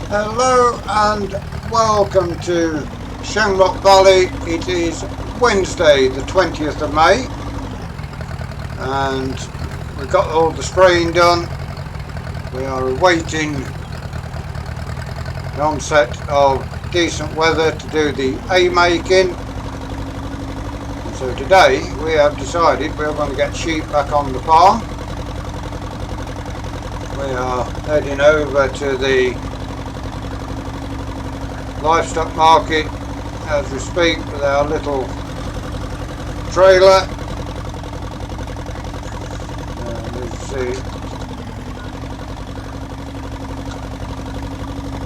Hello and welcome to Shamrock Valley. It is Wednesday the 20th of May and we've got all the spraying done. We are awaiting the onset of decent weather to do the hay making. And so today we have decided we're going to get sheep back on the farm. We are heading over to the livestock market as we speak with our little trailer. And you see,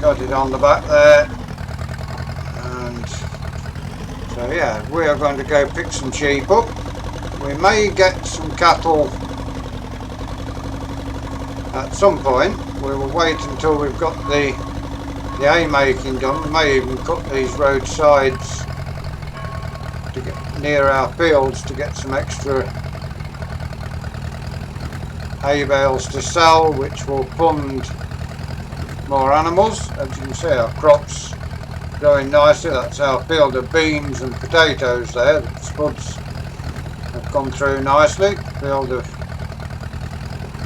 got it on the back there. And so yeah, we are going to go pick some sheep up. We may get some cattle at some point. We will wait until we've got the hay making done. We may even cut these roadsides to get near our fields to get some extra hay bales to sell, which will fund more animals. As you can see, our crops growing nicely. That's our field of beans and potatoes there. The spuds have gone through nicely. Field of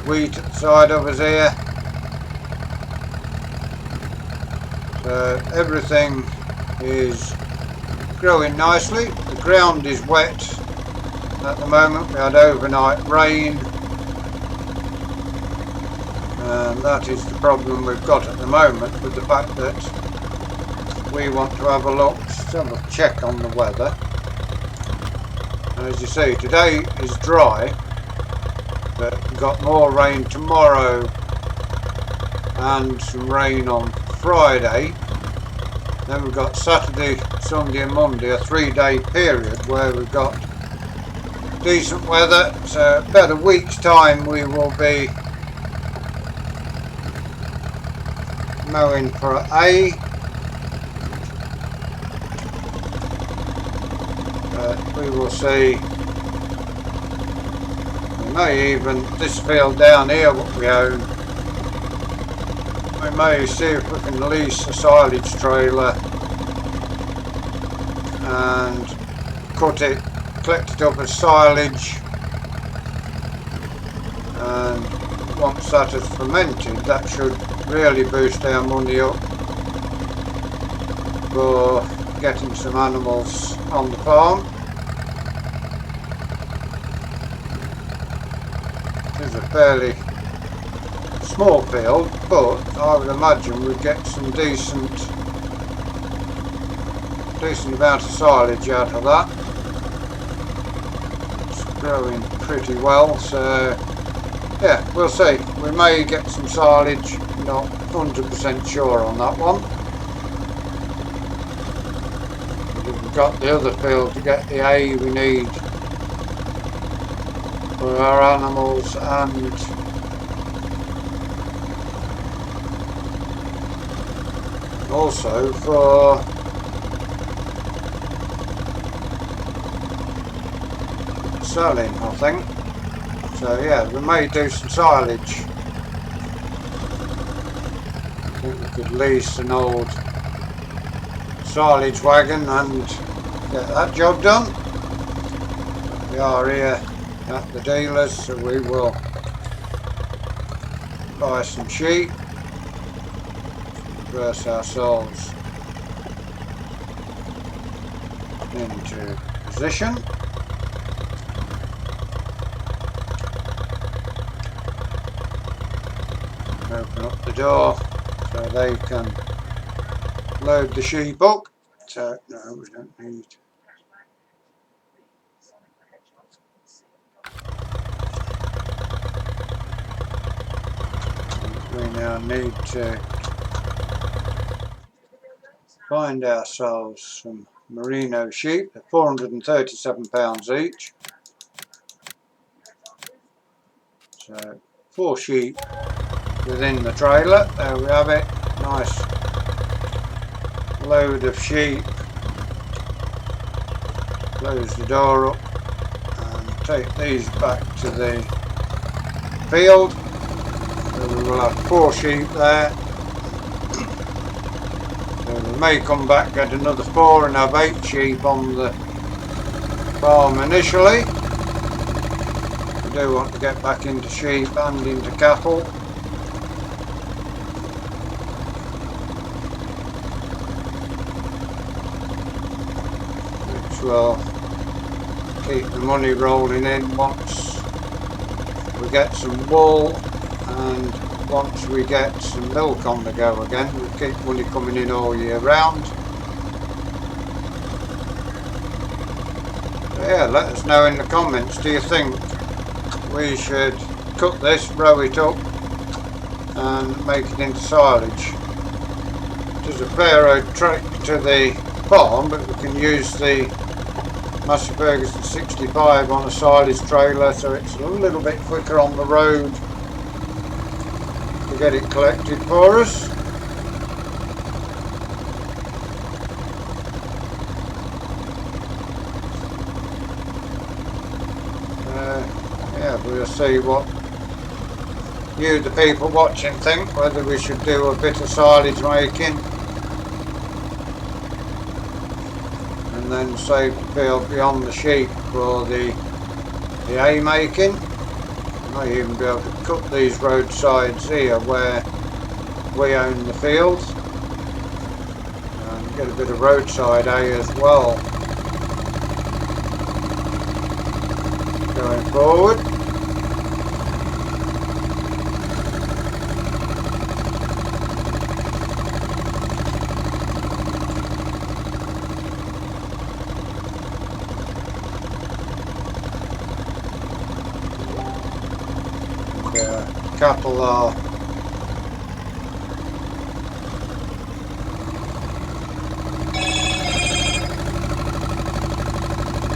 wheat at the side of us here. So everything is growing nicely. The ground is wet at the moment. We had overnight rain and that is the problem we've got at the moment, with the fact that we want to have a look, just have a check on the weather. And as you see, today is dry, but we've got more rain tomorrow and some rain on Friday. Then we've got Saturday, Sunday and Monday, a 3-day period where we've got decent weather. So about a week's time we will be mowing for hay. We will see. We may even, this field down here what we own, we may see if we can lease a silage trailer and cut it, collect it up as silage, and once that is fermented, that should really boost our money up for getting some animals on the farm. It is a fairly small field, but I would imagine we'd get some decent amount of silage out of that. It's growing pretty well, so yeah, we'll see. We may get some silage, not 100% sure on that one. We've got the other field to get the hay we need for our animals, and also for selling, I think. So yeah, we may do some silage. I think we could lease an old silage wagon and get that job done. But we are here at the dealers, so we will buy some sheep, reverse ourselves into position. Open up the door so they can load the sheep up. So no, we don't need. We now need to find ourselves some merino sheep. They're £437 each. So 4 sheep within the trailer. There we have it. Nice load of sheep. Close the door up and take these back to the field. So we will have 4 sheep there. we may come back, get another 4 and have 8 sheep on the farm initially. We do want to get back into sheep and into cattle. Which will keep the money rolling in once we get some wool and once we get some milk on the go again. We'll keep money coming in all year round. So yeah, let us know in the comments, do you think we should cut this, row it up and make it into silage? It is a fair road trek to the farm, but we can use the Massey Ferguson 65 on a silage trailer, so it's a little bit quicker on the road to get it collected for us. Yeah, we'll see what you, the people watching, think, whether we should do a bit of silage making and then save the field beyond the sheep for the hay making. Might even be able to cut these roadsides here where we own the field and get a bit of roadside hay as well going forward. Cattle are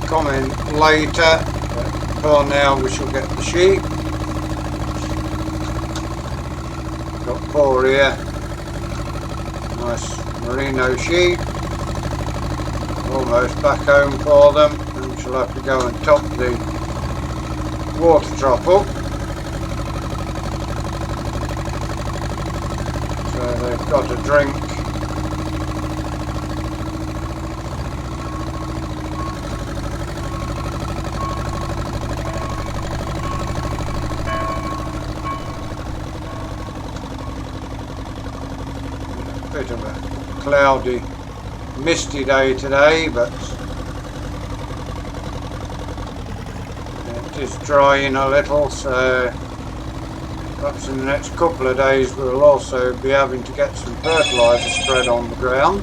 coming later, but for now we shall get the sheep. Got 4 here, nice merino sheep, almost back home for them, and we shall have to go and top the water trough up. They've got a drink. A bit of a cloudy, misty day today, but it is drying a little, so perhaps in the next couple of days we'll also be having to get some fertiliser spread on the ground.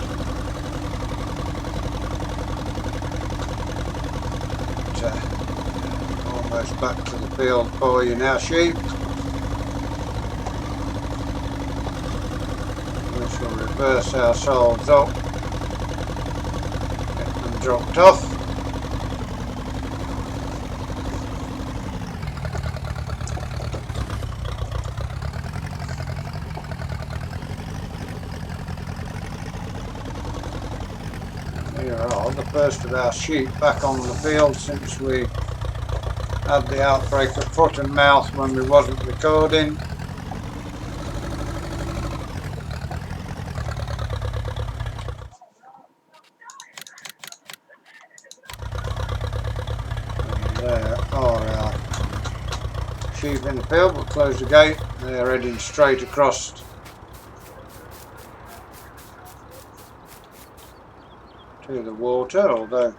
But, almost back to the field for you now, sheep. We shall reverse ourselves up, get them dropped off. Here are the first of our sheep back on the field since we had the outbreak of foot and mouth when we wasn't recording. And there are our sheep in the field. We'll close the gate. They're heading straight across to the water, although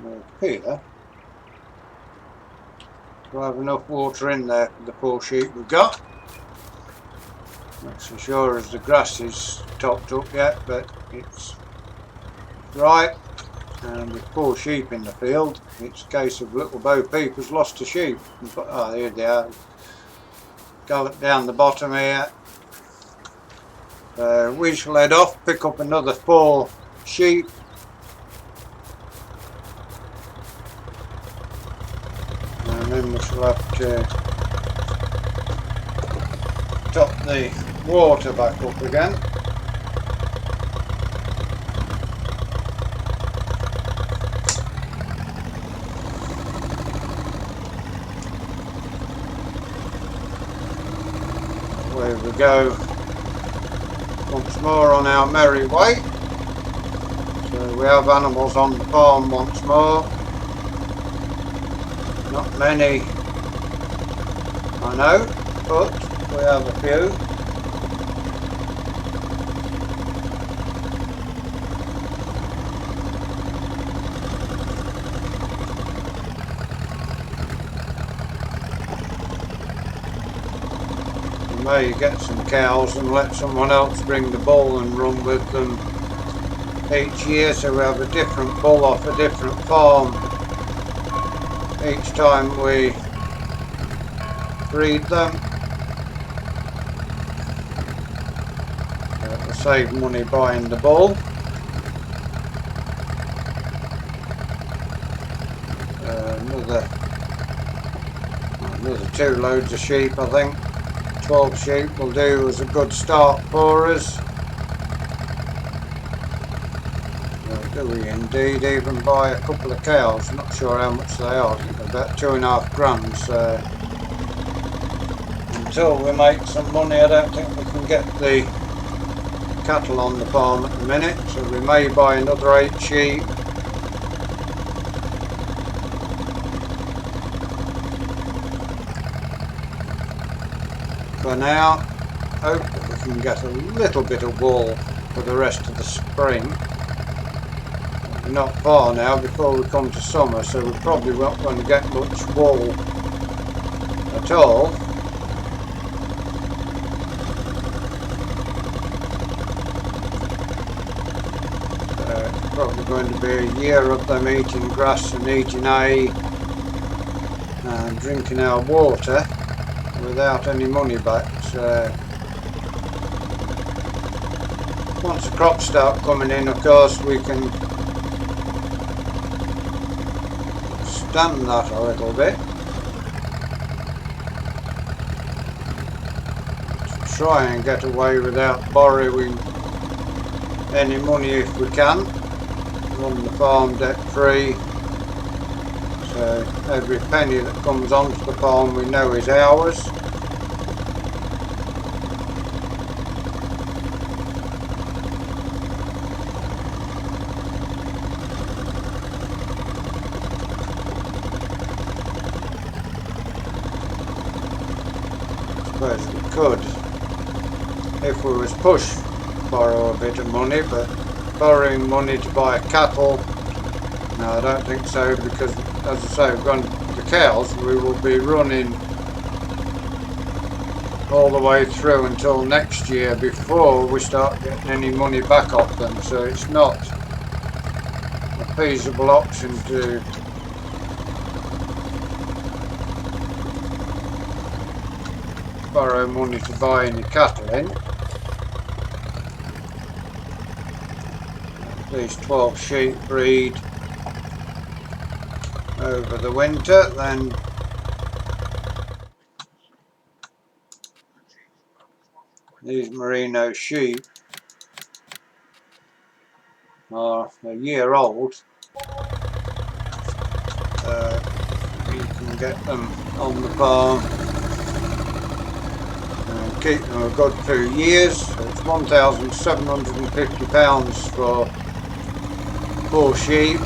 we'll appear to have enough water in there for the 4 sheep we've got. Not so sure as the grass is topped up yet, but it's right, and with 4 sheep in the field it's a case of little Bo Peep has lost a sheep. Oh, here they are, gallop down the bottom here. We shall head off, pick up another 4 sheep, and then we shall have to top the water back up again. Away we go. once more on our merry way. So we have animals on the farm once more. Not many, I know, but we have a few. May get some cows and let someone else bring the bull and run with them each year, so we have a different bull off a different farm each time we breed them. We'll save money buying the bull. Another 2 loads of sheep, I think. 12 sheep will do as a good start for us. Do we indeed even buy a couple of cows? Not sure how much they are. I think they're about 2.5 grand. So until we make some money, I don't think we can get the cattle on the farm at the minute. So we may buy another 8 sheep. For now, hope that we can get a little bit of wool for the rest of the spring. We're not far now before we come to summer, so we're probably not going to get much wool at all. It's probably going to be a year of them eating grass and eating hay and drinking our water without any money back. So once the crops start coming in, of course, we can stand that a little bit. To try and get away without borrowing any money if we can. Run the farm debt free. So every penny that comes onto the farm we know is ours. I suppose we could, if we was pushed, borrow a bit of money, but borrowing money to buy cattle, no, I don't think so, because as I say, we've gone the cows, we will be running all the way through until next year before we start getting any money back off them, so it's not a feasible option to borrow money to buy any cattle in. These 12 sheep breed over the winter, then these merino sheep are a year old. You can get them on the farm and keep them a good few years. So it's £1,750 for 4 sheep.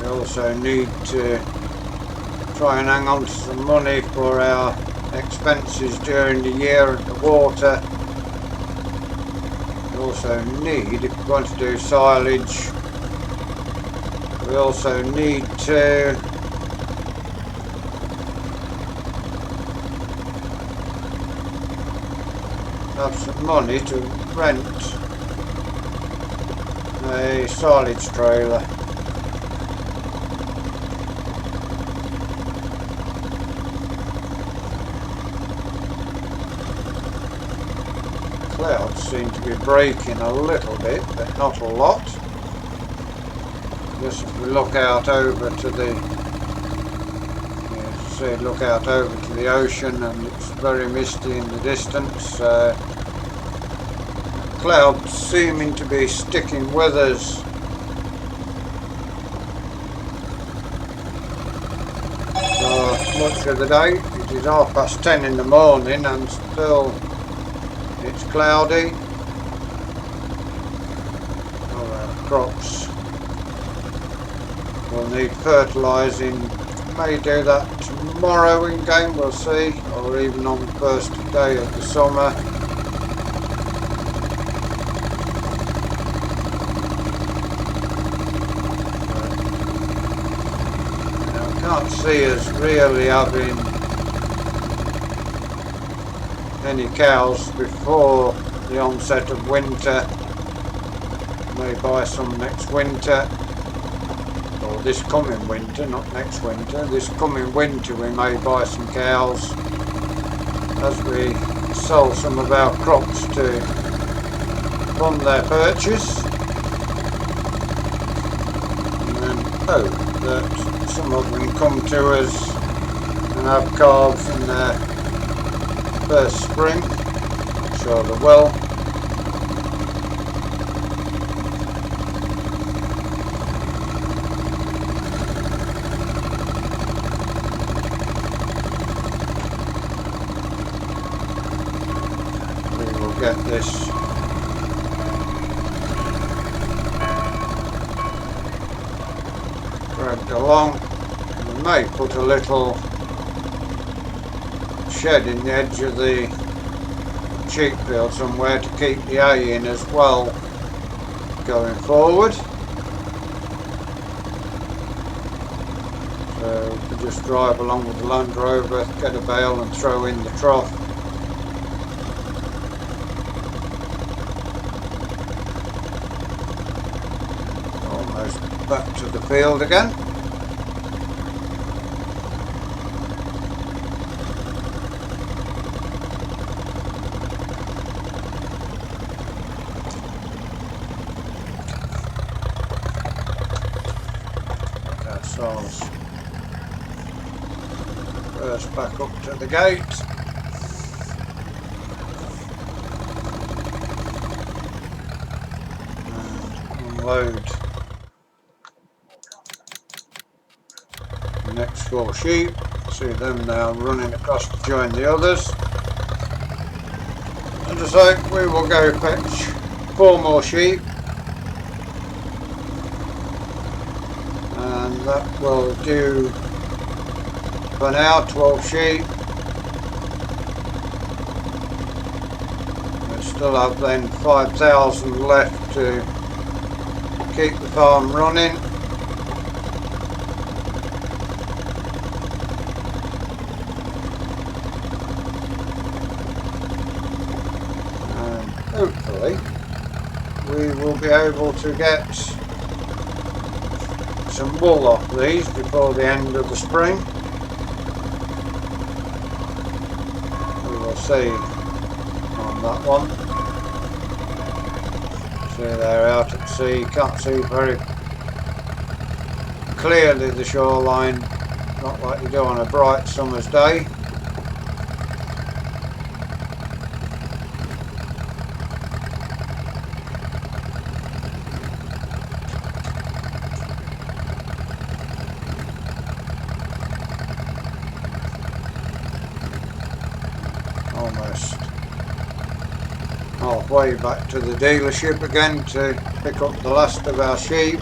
We also need to try and hang on to some money for our expenses during the year and the water. We also need, if we're going to do silage, we also need to have some money to rent a silage trailer. Clouds seem to be breaking a little bit, but not a lot. Just if we look out over to the, look out over to the ocean, and it's very misty in the distance. Clouds seeming to be sticking with us. So much of the day. It is 10:30 in the morning and still it's cloudy. All our crops will need fertilising. May do that tomorrow in game, we'll see, or even on the first day of the summer. Can't see us really having any cows before the onset of winter. May buy some next winter, or this coming winter, not next winter. This coming winter we may buy some cows as we sell some of our crops to fund their purchase, and then hope that some of them come to us and have calves in their first spring. I'm sure they will. We will get this dragged along. We may put a little shed in the edge of the sheep field somewhere to keep the hay in as well going forward. So we can just drive along with the Land Rover, get a bale and throw in the trough. Almost back to the field again. Ourselves first back up to the gate. And unload the next 4 sheep. See them now running across to join the others. And as I say, we will go fetch 4 more sheep. And that will do for now, 12 sheep. We still have then 5,000 left to keep the farm running. And hopefully we will be able to get some wool off these before the end of the spring. We will see on that one. See, they're out at sea, can't see very clearly the shoreline, not like you do on a bright summer's day. Almost halfway back to the dealership again to pick up the last of our sheep.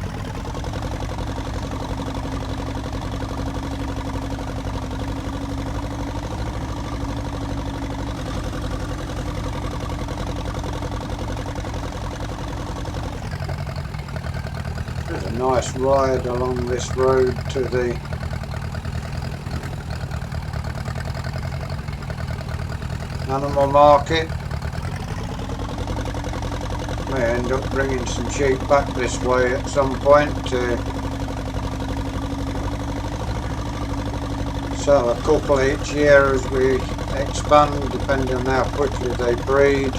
There's a nice ride along this road to the animal market. May end up bringing some sheep back this way at some point to sell a couple each year as we expand, depending on how quickly they breed.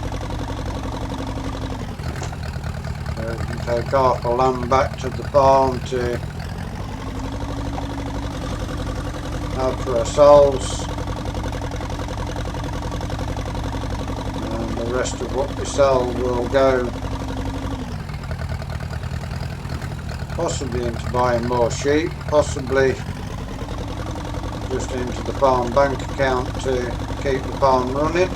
So we can take half the lamb back to the farm to have for ourselves. The rest of what we sell will go possibly into buying more sheep, possibly just into the farm bank account to keep the farm running.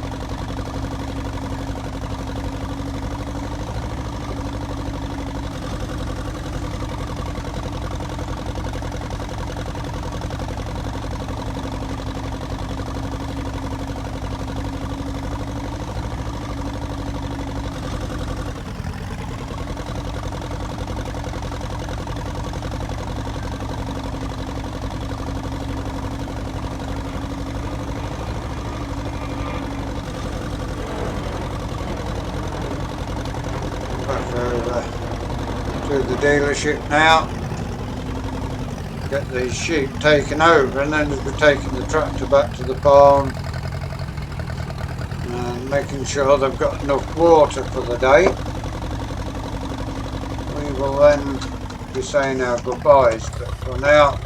Back over to the dealership now, get these sheep taken over, and then we're taking the tractor back to the farm and making sure they've got enough water for the day. We will then be saying our goodbyes, but for now,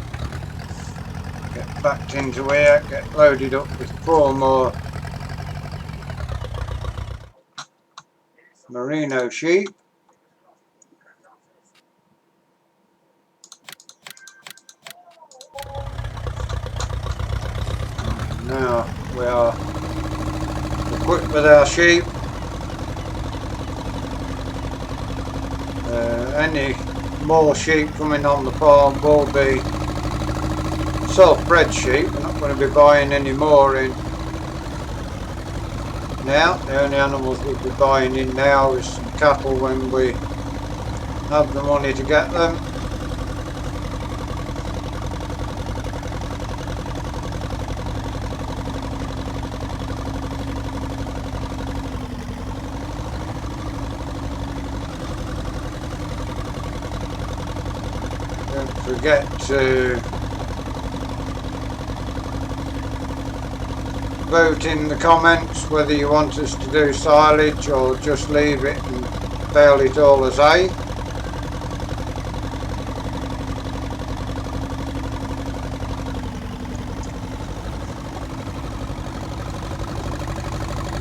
get backed into here, get loaded up with 4 more merino sheep. Now we are equipped with our sheep. Any more sheep coming on the farm will be self-bred sheep. We're not going to be buying any more in now. The only animals we'll be buying in now is some cattle when we have the money to get them. Don't forget to vote in the comments whether you want us to do silage or just leave it and bale it all as hay.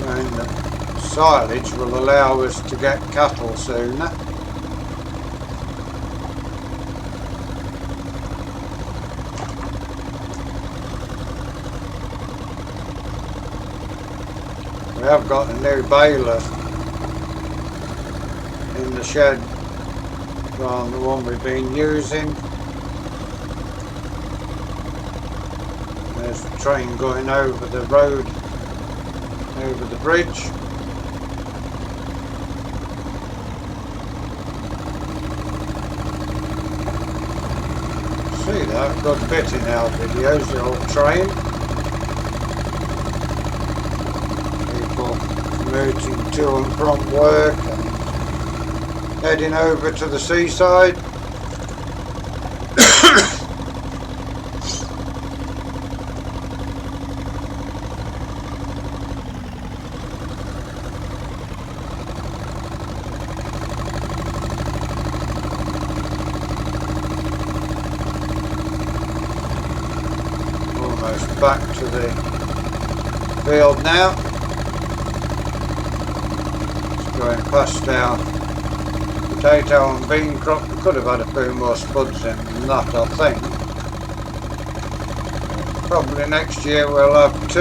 And the silage will allow us to get cattle sooner. We have got a new baler in the shed from the one we've been using. There's the train going over the road, over the bridge. See that good bit in our videos, the old train. Commuting to and from work and heading over to the seaside. Almost back to the field now. Going past our potato and bean crop. We could have had a few more spuds in than that, I think. Probably next year we'll have 2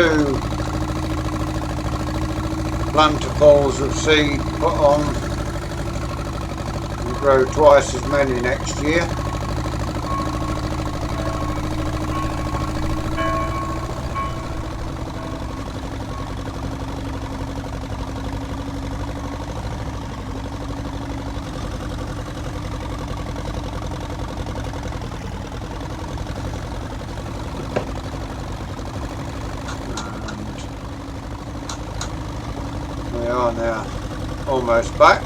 planterfuls of seed put on. We'll grow twice as many next year. We are now almost back.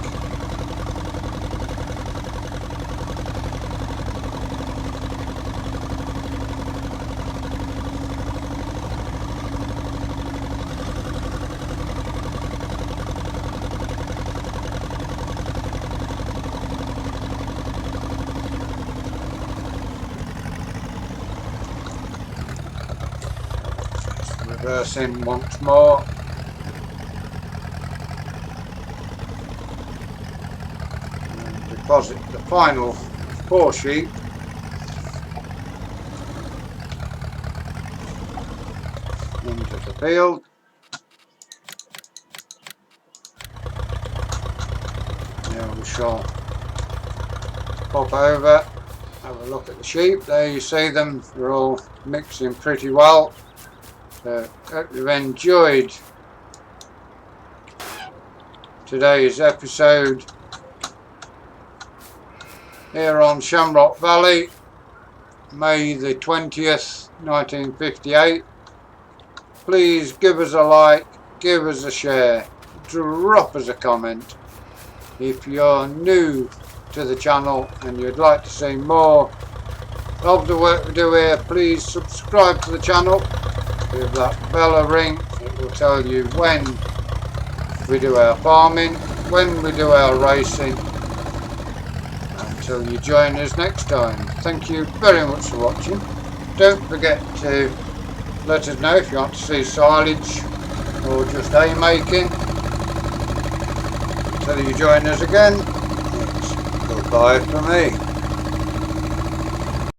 Reverse in once more. Deposit the final 4 sheep into the field. Now we shall pop over, have a look at the sheep. There you see them, they're all mixing pretty well. So hope you've enjoyed today's episode here on Shamrock Valley, May the 20th, 1958. Please give us a like, give us a share, drop us a comment. If you're new to the channel and you'd like to see more of the work we do here, please subscribe to the channel, give that bell a ring. It will tell you when we do our farming, when we do our racing. Until you join us next time, thank you very much for watching. Don't forget to let us know if you want to see silage or just haymaking. Until you join us again, it's goodbye from me.